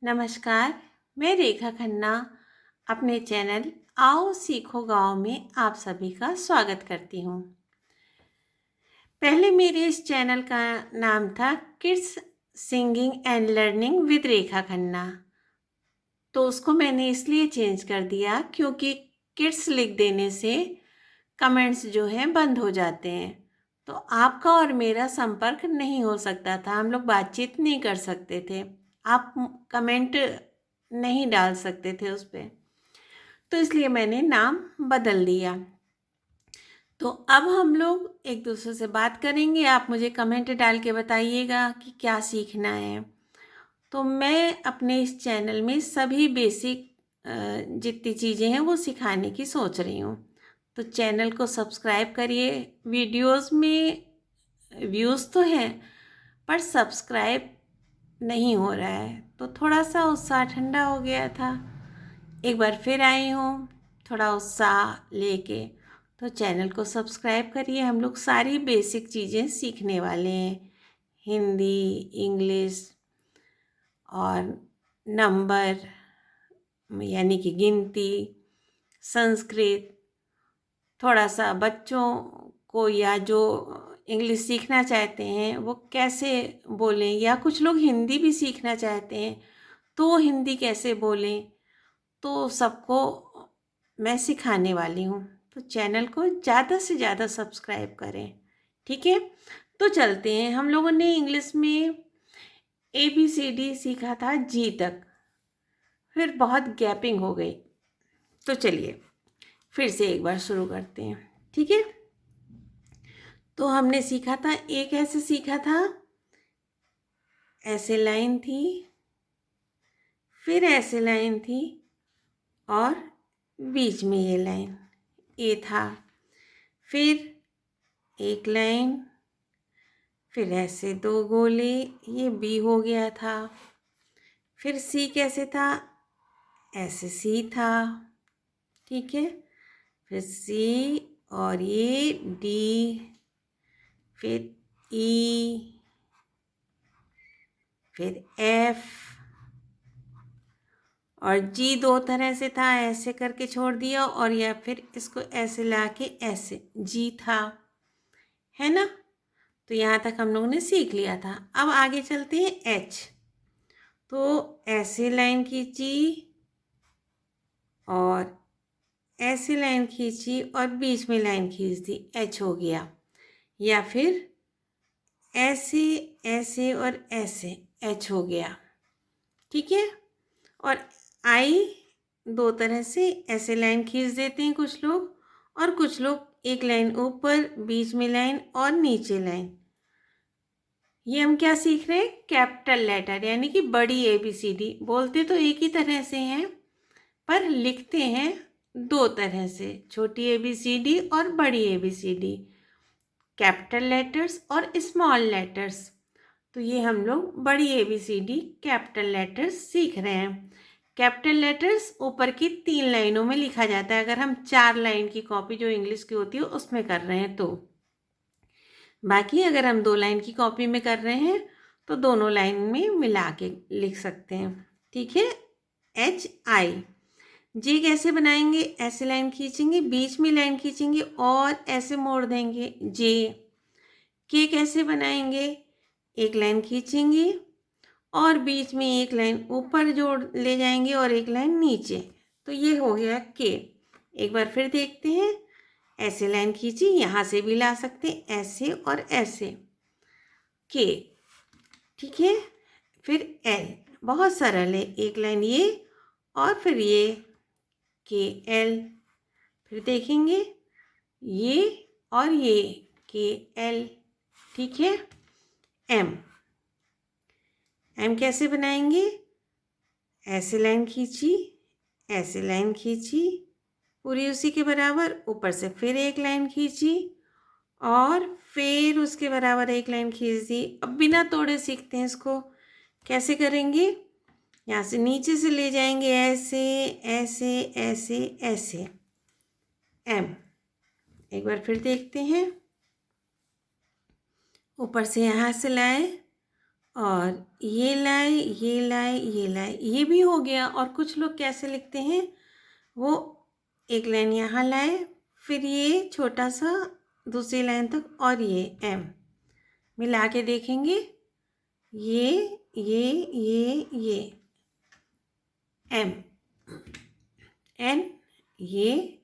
नमस्कार, मैं रेखा खन्ना अपने चैनल आओ सीखो गाँव में आप सभी का स्वागत करती हूँ। पहले मेरे इस चैनल का नाम था kids singing and learning with Rekha Khanna. तो उसको मैंने इसलिए चेंज कर दिया क्योंकि किड्स लिख देने से कमेंट्स जो हैं बंद हो जाते हैं। तो आपका और मेरा संपर्क नहीं हो सकता था, हम लोग बातचीत नहीं कर सकते थे, आप कमेंट नहीं डाल सकते थे उस पर। तो इसलिए मैंने नाम बदल दिया। तो अब हम लोग एक दूसरे से बात करेंगे, आप मुझे कमेंट डाल के बताइएगा कि क्या सीखना है। तो मैं अपने इस चैनल में सभी बेसिक जितनी चीज़ें हैं वो सिखाने की सोच रही हूँ। तो चैनल को सब्सक्राइब करिए। वीडियोस में व्यूज़ तो हैं पर सब्सक्राइब नहीं हो रहा है, तो थोड़ा सा उत्साह ठंडा हो गया था। एक बार फिर आई हूँ थोड़ा उत्साह लेके। तो चैनल को सब्सक्राइब करिए, हम लोग सारी बेसिक चीज़ें सीखने वाले हैं। हिंदी, इंग्लिश और नंबर यानी कि गिनती, संस्कृत, थोड़ा सा बच्चों को या जो इंग्लिश सीखना चाहते हैं वो कैसे बोलें, या कुछ लोग हिंदी भी सीखना चाहते हैं तो वो हिंदी कैसे बोलें, तो सबको मैं सिखाने वाली हूँ। तो चैनल को ज़्यादा से ज़्यादा सब्सक्राइब करें, ठीक है। तो चलते हैं। हम लोगों ने इंग्लिश में ABCD सीखा था जी तक, फिर बहुत गैपिंग हो गई। तो चलिए फिर से एक बार शुरू करते हैं, ठीक है। तो हमने सीखा था, एक ऐसे सीखा था, ऐसे लाइन थी, फिर ऐसे लाइन थी और बीच में ये लाइन ए था, फिर एक लाइन, फिर ऐसे दो गोले, ये बी हो गया था। फिर सी कैसे था, ऐसे सी था, ठीक है। फिर सी और ये डी, फिर ई, फिर एफ और जी दो तरह से था, ऐसे करके छोड़ दिया और या फिर इसको ऐसे लाके ऐसे जी था, है ना। तो यहाँ तक हम लोगों ने सीख लिया था। अब आगे चलते हैं एच। तो ऐसे लाइन खींची और ऐसे लाइन खींची और बीच में लाइन खींच दी, एच हो गया। या फिर ऐसे ऐसे और ऐसे, एच हो गया, ठीक है। और आई दो तरह से ऐसे लाइन खींच देते हैं कुछ लोग, और कुछ लोग एक लाइन ऊपर, बीच में लाइन और नीचे लाइन। ये हम क्या सीख रहे हैं, कैपिटल लेटर यानी कि बड़ी ABCD। बोलते तो एक ही तरह से हैं पर लिखते हैं दो तरह से, छोटी ABCD और बड़ी ABCD, कैपिटल लेटर्स और स्मॉल लेटर्स। तो ये हम लोग बड़ी ABCD कैपिटल लेटर्स सीख रहे हैं। कैपिटल लेटर्स ऊपर की 3 लाइनों में लिखा जाता है, अगर हम 4 लाइन की कॉपी जो इंग्लिश की होती है उसमें कर रहे हैं तो। बाकी अगर हम 2 लाइन की कॉपी में कर रहे हैं तो दोनों लाइन में मिला के लिख सकते हैं, ठीक है। HI। जे कैसे बनाएंगे, ऐसे लाइन खींचेंगे, बीच में लाइन खींचेंगे और ऐसे मोड़ देंगे जे। के कैसे बनाएंगे, एक लाइन खींचेंगे और बीच में एक लाइन ऊपर जोड़ ले जाएंगे और एक लाइन नीचे, तो ये हो गया के। एक बार फिर देखते हैं, ऐसे लाइन खींची, यहाँ से भी ला सकते हैं ऐसे और ऐसे, के, ठीक है। फिर एल, बहुत सरल है, एक लाइन ये और फिर ये के एल। फिर देखेंगे ये और ये के एल, ठीक है। एम, एम कैसे बनाएंगे, ऐसे लाइन खींची, ऐसे लाइन खींची पूरी उसी के बराबर, ऊपर से फिर एक लाइन खींची और फिर उसके बराबर एक लाइन खींच दी। अब बिना तोड़े सीखते हैं इसको, कैसे करेंगे, यहाँ से नीचे से ले जाएंगे ऐसे ऐसे ऐसे ऐसे, एम। एक बार फिर देखते हैं, ऊपर से यहाँ से लाए और ये लाए, ये लाए, ये लाए, ये भी हो गया। और कुछ लोग कैसे लिखते हैं, वो एक लाइन यहाँ लाए, फिर ये छोटा सा दूसरी लाइन तक, और ये एम मिला के देखेंगे, ये ये एम एन, ये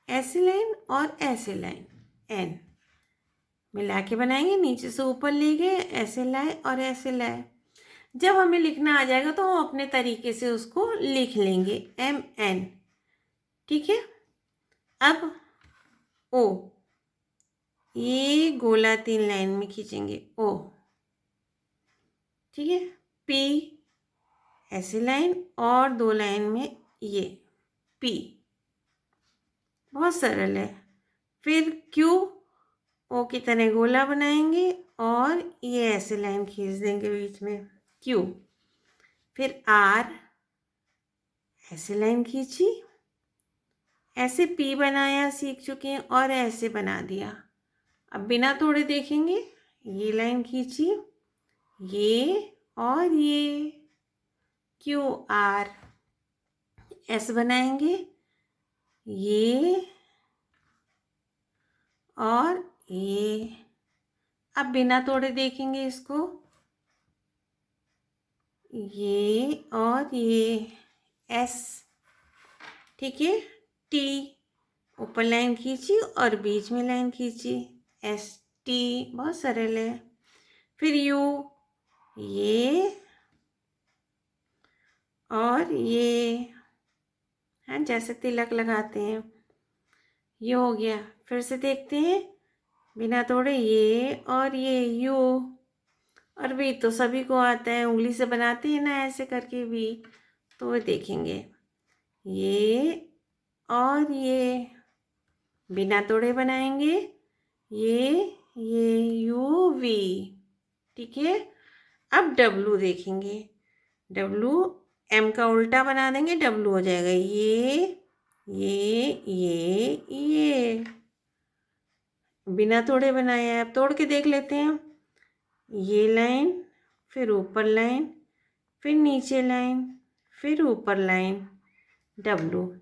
ऐसे लाइन और ऐसे लाइन एन मिला के बनाएंगे, नीचे से ऊपर ले गए, ऐसे लाए और ऐसे लाए। जब हमें लिखना आ जाएगा तो हम अपने तरीके से उसको लिख लेंगे, एम एन। ठीक है। अब ओ, ये गोला 3 लाइन में खींचेंगे, ओ। ठीक है। पी ऐसे लाइन और 2 लाइन में ये पी, बहुत सरल है। फिर क्यू, ओ की तरह गोला बनाएंगे और ये ऐसे लाइन खींच देंगे बीच में, क्यू। फिर आर, ऐसे लाइन खींची, ऐसे पी बनाया, सीख चुके हैं, और ऐसे बना दिया। अब बिना तोड़े देखेंगे, ये लाइन खींची, ये और ये क्यू आर, ऐसे बनाएंगे, ये और ये। अब बिना तोड़े देखेंगे इसको, ये और ये एस। ठीक है। टी, ऊपर लाइन खींची और बीच में लाइन खींची, एस टी, बहुत सरल है। फिर यू, ये और ये, हाँ, जैसे तिलक लगाते हैं, ये हो गया। फिर से देखते हैं, बिना तोड़े ये और ये यू, और वी तो सभी को आता है, उंगली से बनाते हैं ना ऐसे करके वी, तो देखेंगे, ये और ये बिना तोड़े बनाएंगे, ये यू वी। ठीक है। अब डब्लू देखेंगे, डब्लू एम का उल्टा बना देंगे, डब्लू हो जाएगा ये बिना तोड़े बनाया है। अब तोड़ के देख लेते हैं, ये लाइन, फिर ऊपर लाइन, फिर नीचे लाइन, फिर ऊपर लाइन, डब्लू।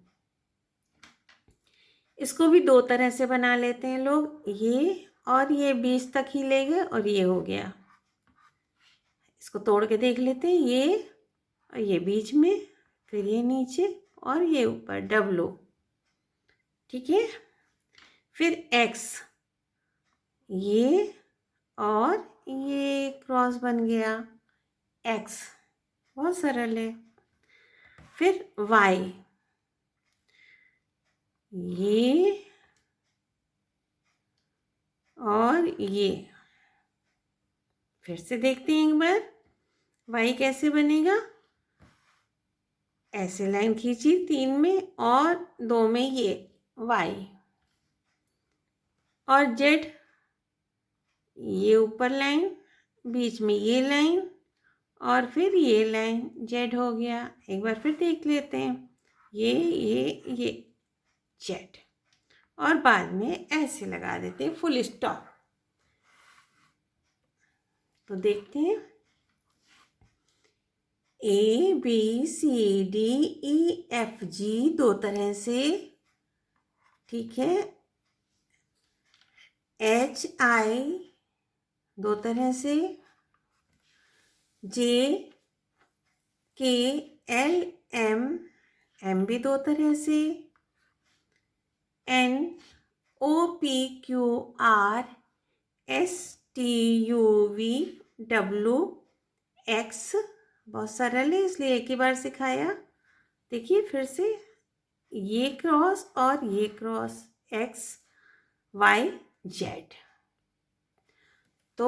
इसको भी 2 तरह से बना लेते हैं लोग, ये और ये बीच तक ही ले गए और ये हो गया। इसको तोड़ के देख लेते हैं, ये और ये बीच में, फिर ये नीचे और ये ऊपर, डब्लू। ठीक है। फिर एक्स, ये और ये क्रॉस बन गया, एक्स, बहुत सरल है। फिर वाई, ये और ये। फिर से देखते हैं एक बार, वाई कैसे बनेगा, ऐसे लाइन खींची 3 में और 2 में ये वाई, और जेड, ये ऊपर लाइन, बीच में ये लाइन और फिर ये लाइन, जेड हो गया। एक बार फिर देख लेते हैं, ये जेड, और बाद में ऐसे लगा देते हैं फुल स्टॉप। तो देखते हैं, A B C D E F G 2 तरह से। ठीक है। एच आई 2 तरह से, जे के एल एम, एम भी 2 तरह से, N O P Q R S T U V W X, बहुत सरल है इसलिए एक ही बार सिखाया। देखिए फिर से, ये क्रॉस और ये क्रॉस, एक्स वाई जेड। तो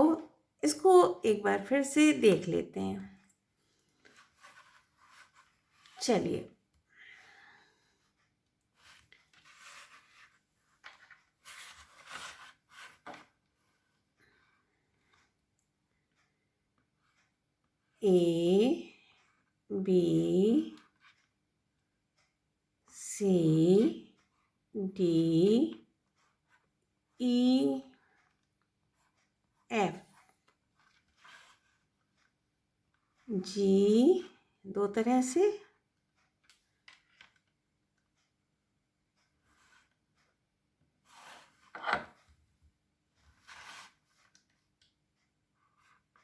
इसको एक बार फिर से देख लेते हैं। चलिए, A B C D E F G दो तरह से,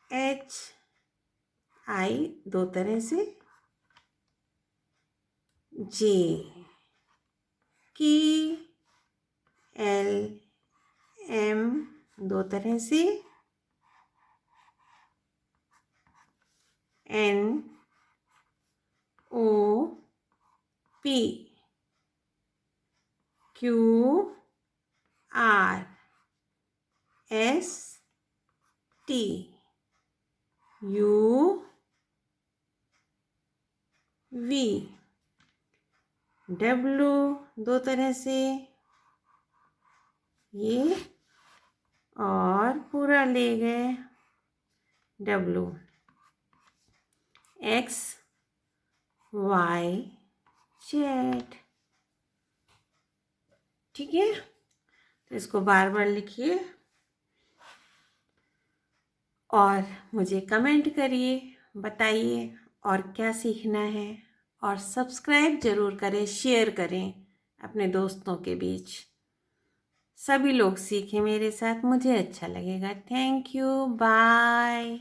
एच आई दो तरह से, जे की एल एम दो तरह से, N O P Q R S T U V W दो तरह से, ये और पूरा ले गए डब्लू, एक्स वाई जेड। ठीक है, तो इसको बार बार लिखिए और मुझे कमेंट करिए, बताइए और क्या सीखना है, और सब्सक्राइब ज़रूर करें, शेयर करें अपने दोस्तों के बीच। सभी लोग सीखें मेरे साथ, मुझे अच्छा लगेगा। Thank you, bye.